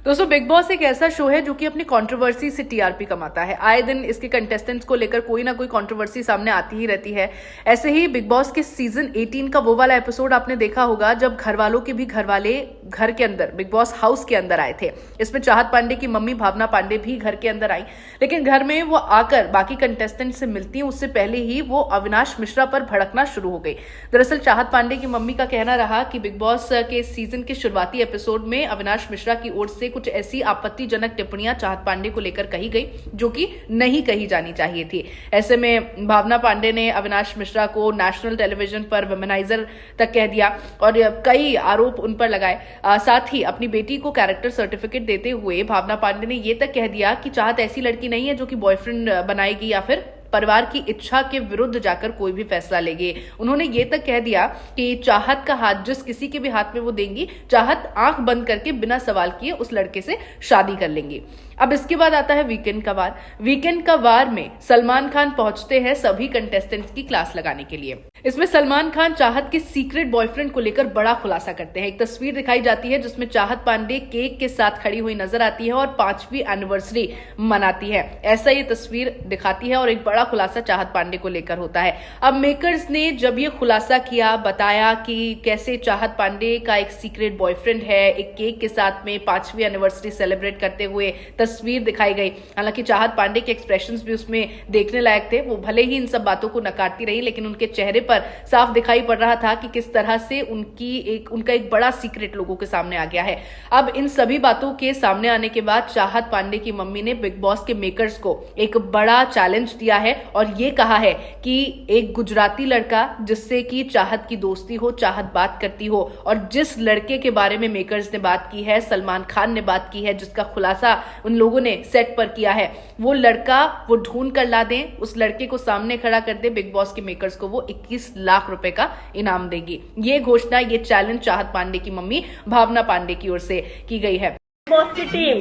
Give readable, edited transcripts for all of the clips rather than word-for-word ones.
दोस्तों big boss एक ऐसा शो है जो कि अपनी कंट्रोवर्सी से टीआरपी कमाता है। आए दिन इसके कंटेस्टेंट्स को लेकर कोई ना कोई कंट्रोवर्सी सामने आती ही रहती है। ऐसे ही बिग बॉस के सीजन 18 का वो वाला एपिसोड आपने देखा होगा जब घर वालों के भी घर वाले घर के अंदर बिग बॉस हाउस के अंदर आए थे। इसमें चाहत पांडे की मम्मी भावना पांडे भी घर के अंदर आई, लेकिन घर में वो आकर बाकी कंटेस्टेंट से मिलती हैं उससे पहले ही वो अविनाश मिश्रा पर भड़कना शुरू हो गई। दरअसल चाहत पांडे की मम्मी का कहना रहा कि बिग बॉस के सीजन के शुरुआती एपिसोड में अविनाश मिश्रा की ओर से कुछ ऐसी आपत्तिजनक टिप्पणियां चाहत पांडे को लेकर कही गई जो कि नहीं कही जानी चाहिए थी। ऐसे में भावना पांडे ने अविनाश मिश्रा को नेशनल टेलीविजन पर वुमेनाइजर तक कह दिया और कई आरोप उन पर लगाए। साथ ही अपनी बेटी को कैरेक्टर सर्टिफिकेट देते हुए भावना पांडे ने यह तक कह दिया कि चाहत ऐसी लड़की नहीं है जो कि बॉयफ्रेंड बनाएगी या फिर परिवार की इच्छा के विरुद्ध जाकर कोई भी फैसला लेगी। उन्होंने ये तक कह दिया कि चाहत का हाथ जिस किसी के भी हाथ में वो देंगी, चाहत आंख बंद करके बिना सवाल किए उस लड़के से शादी कर लेंगी। अब इसके बाद आता है वीकेंड का वार। वीकेंड का वार में सलमान खान पहुंचते हैं सभी कंटेस्टेंट्स की क्लास लगाने के लिए। इसमें सलमान खान चाहत के सीक्रेट बॉयफ्रेंड को लेकर बड़ा खुलासा करते हैं। एक तस्वीर दिखाई जाती है जिसमें चाहत पांडे केक के साथ खड़ी हुई नजर आती है और 5वीं एनिवर्सरी मनाती है, ऐसा ये तस्वीर दिखाती है और एक बड़ा खुलासा चाहत पांडे को लेकर होता है। अब मेकर्स ने जब ये खुलासा किया, बताया कि कैसे चाहत पांडे का एक सीक्रेट बॉयफ्रेंड है, एक केक के साथ में 5वीं एनिवर्सरी सेलिब्रेट करते हुए तस्वीर दिखाई गई। हालांकि चाहत पांडे के एक्सप्रेशंस भी उसमें देखने लायक थे। वो भले ही इन सब बातों को नकारती रही, लेकिन उनके चेहरे पर साफ दिखाई पड़ रहा था कि किस तरह से उनका एक बड़ा सीक्रेट लोगों के सामने आ गया है। अब इन सभी बातों के सामने आने के बाद चाहत पांडे की मम्मी ने बिग बॉस के मेकर्स को एक बड़ा चैलेंज दिया है और ये कहा है कि एक गुजराती लड़का जिससे कि चाहत की दोस्ती हो, चाहत बात करती हो, और जिस लड़के के बारे में मेकर्स ने बात की है, सलमान खान ने बात की है, जिसका खुलासा उन लोगों ने सेट पर किया है, वो लड़का वो ढूंढ कर ला दें, उस लड़के को सामने खड़ा कर दे। बिग बॉस के मेकर्स को वो 21 लाख रुपए का इनाम देगी। ये घोषणा, ये चैलेंज चाहत पांडे की मम्मी भावना पांडे की ओर से की गई है। बॉस की टीम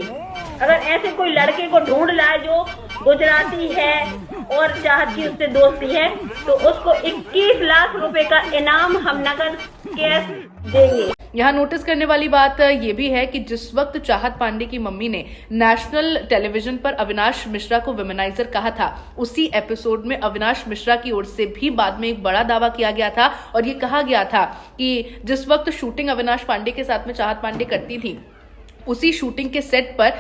अगर ऐसे कोई लड़के को ढूंढ लाए जो गुजराती है और चाहत की उससे दोस्ती है तो उसको 21 लाख रुपए का इनाम हम नगद कैश देंगे। यहाँ नोटिस करने वाली बात ये भी है कि जिस वक्त चाहत पांडे की मम्मी ने नेशनल टेलीविजन पर अविनाश मिश्रा को वुमेनाइजर कहा था, उसी एपिसोड में अविनाश मिश्रा की ओर से भी बाद में एक बड़ा दावा किया गया था और ये कहा गया था कि जिस वक्त शूटिंग अविनाश पांडे के साथ में चाहत पांडे करती थी, उसी शूटिंग के सेट पर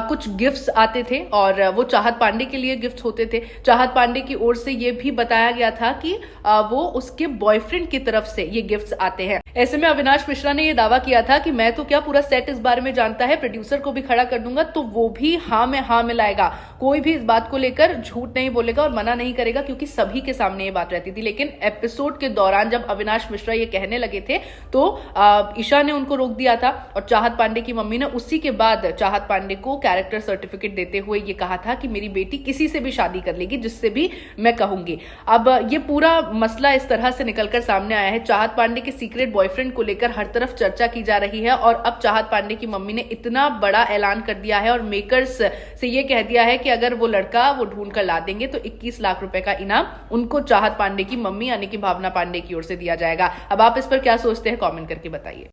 कुछ गिफ्ट्स आते थे और वो चाहत पांडे के लिए गिफ्ट्स होते थे। चाहत पांडे की ओर से ये भी बताया गया था कि वो उसके बॉयफ्रेंड की तरफ से ये गिफ्ट्स आते हैं। ऐसे में अविनाश मिश्रा ने ये दावा किया था कि मैं तो क्या, पूरा सेट इस बारे में जानता है, प्रोड्यूसर को भी खड़ा कर दूंगा तो वो भी हाँ में लाएगा, कोई भी इस बात को लेकर झूठ नहीं बोलेगा और मना नहीं करेगा, क्योंकि सभी के सामने ये बात रहती थी। लेकिन एपिसोड के दौरान जब अविनाश मिश्रा ये कहने लगे थे तो ईशा ने उनको रोक दिया था और चाहत पांडे की मम्मी ने उसी के बाद चाहत पांडे को कैरेक्टर सर्टिफिकेट देते हुए ये कहा था कि मेरी बेटी किसी से भी शादी कर लेगी जिससे भी मैं कहूंगी। अब ये पूरा मसला इस तरह से निकलकर सामने आया है। चाहत पांडे के सीक्रेट बॉयफ्रेंड को लेकर हर तरफ चर्चा की जा रही है और अब चाहत पांडे की मम्मी ने इतना बड़ा ऐलान कर दिया है और मेकर्स से ये कह दिया है कि अगर वो लड़का वो ढूंढ कर ला देंगे तो 21 लाख रुपए का इनाम उनको चाहत पांडे की मम्मी यानी कि भावना पांडे की ओर से दिया जाएगा। अब आप इस पर क्या सोचते हैं, कमेंट करके बताइए।